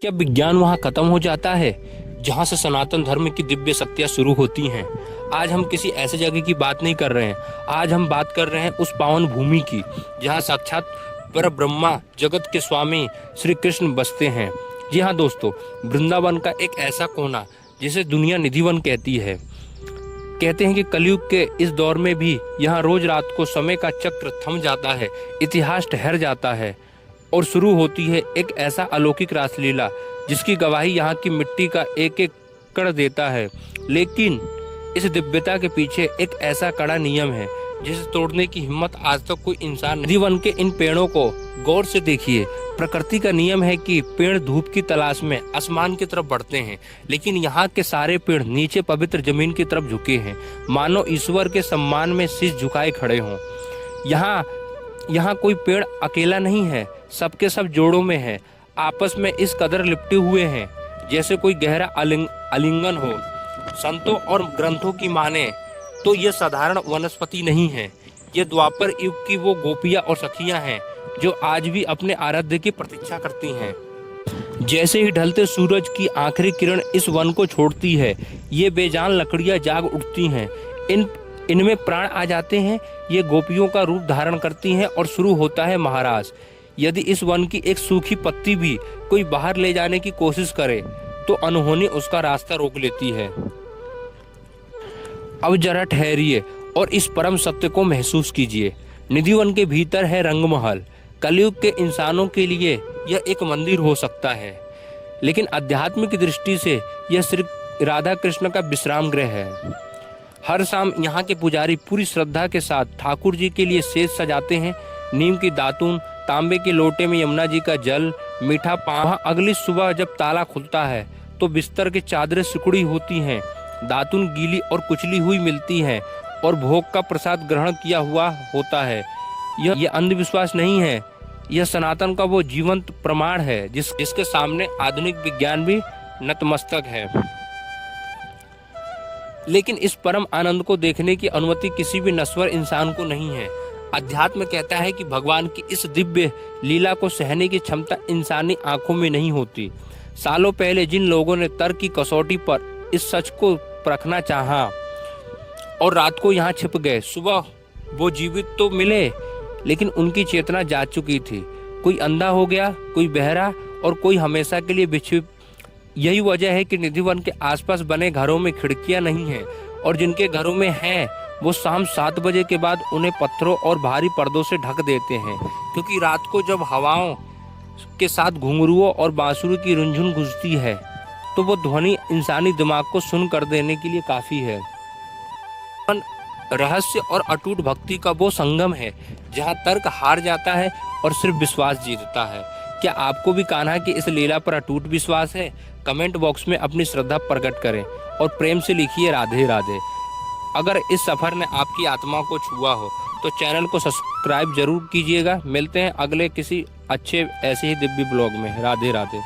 क्या विज्ञान वहां खत्म हो जाता है जहां से सनातन धर्म की दिव्य शक्तियां शुरू होती हैं? आज हम किसी ऐसे जगह की बात नहीं कर रहे हैं। आज हम बात कर रहे हैं उस पावन भूमि की जहां साक्षात पर ब्रह्मा जगत के स्वामी श्री कृष्ण बसते हैं। जी हाँ दोस्तों, वृंदावन का एक ऐसा कोना जिसे दुनिया निधिवन कहती है। कहते हैं कि कलयुग के इस दौर में भी यहाँ रोज रात को समय का चक्र थम जाता है, इतिहास ठहर जाता है और शुरू होती है एक ऐसा अलौकिक रासलीला जिसकी गवाही यहाँ की मिट्टी का एक एक कण देता है। लेकिन इस दिव्यता के पीछे एक ऐसा कड़ा नियम है जिसे तोड़ने की हिम्मत आज तक कोई इंसान नहीं। वन के इन पेड़ों को गौर से देखिए। प्रकृति का नियम है कि पेड़ धूप की तलाश में आसमान की तरफ बढ़ते हैं, लेकिन यहाँ के सारे पेड़ नीचे पवित्र जमीन की तरफ झुके हैं, मानो ईश्वर के सम्मान में शीश झुकाए खड़े हों। यहाँ कोई पेड़ अकेला नहीं है, सबके सब जोड़ों में है, आपस में इस कदर लिपटे हुए हैं जैसे कोई गहरा आलिंगन हो। संतों और ग्रंथों की माने तो ये साधारण वनस्पति नहीं है, ये द्वापर युग की वो गोपियां और सखियां हैं जो आज भी अपने आराध्य की प्रतीक्षा करती हैं। जैसे ही ढलते सूरज की आखिरी किरण इस वन को छोड़ती है, ये बेजान लकड़ियां जाग उठती हैं, इनमें प्राण आ जाते हैं, ये गोपियों का रूप धारण करती हैं और शुरू होता है महाराज। यदि इस वन की एक सूखी पत्ती भी कोई बाहर ले जाने की कोशिश करे तो अनहोनी उसका रास्ता रोक लेती है। अब जरा ठहरिए और इस परम सत्य को महसूस कीजिए। निधिवन के भीतर है रंगमहल। कलयुग के इंसानों के लिए यह एक मंदिर हो सकता है, लेकिन आध्यात्मिक दृष्टि से यह सिर्फ राधा कृष्ण का विश्राम गृह है। हर शाम यहाँ के पुजारी पूरी श्रद्धा के साथ ठाकुर जी के लिए सेज सजाते हैं। नीम की दातून, तांबे के लोटे में यमुना जी का जल, मीठा पान। अगली सुबह जब ताला खुलता है तो बिस्तर की चादरें सिकुड़ी होती हैं, दातून गीली और कुचली हुई मिलती है और भोग का प्रसाद ग्रहण किया हुआ होता है। यह अंधविश्वास नहीं है, यह सनातन का वो जीवंत प्रमाण है जिसके सामने आधुनिक विज्ञान भी नतमस्तक है। लेकिन इस परम आनंद को देखने की अनुमति किसी भी नश्वर इंसान को नहीं है। अध्यात्म कहता है कि भगवान की इस दिव्य लीला को सहने की क्षमता इंसानी आंखों में नहीं होती। सालों पहले जिन लोगों ने तर्क की कसौटी पर इस सच को परखना चाहा और रात को यहाँ छिप गए, सुबह वो जीवित तो मिले लेकिन उनकी चेतना जा चुकी थी। कोई अंधा हो गया, कोई बहरा और कोई हमेशा के लिए बिछड़। यही वजह है कि निधिवन के आसपास बने घरों में खिड़कियां नहीं हैं और जिनके घरों में हैं वो शाम 7 बजे के बाद उन्हें पत्थरों और भारी पर्दों से ढक देते हैं, क्योंकि रात को जब हवाओं के साथ घुंघरुओं और बांसुरी की रुंझुन गूंजती है तो वो ध्वनि इंसानी दिमाग को सुन्न कर देने के लिए काफी है। रहस्य और अटूट भक्ति का वो संगम है जहाँ तर्क हार जाता है और सिर्फ विश्वास जीतता है। क्या आपको भी कान्हा की इस लीला पर अटूट विश्वास है? कमेंट बॉक्स में अपनी श्रद्धा प्रकट करें और प्रेम से लिखिए राधे राधे। अगर इस सफर ने आपकी आत्मा को छुआ हो तो चैनल को सब्सक्राइब जरूर कीजिएगा। मिलते हैं अगले किसी अच्छे ऐसे ही दिव्य ब्लॉग में। राधे राधे।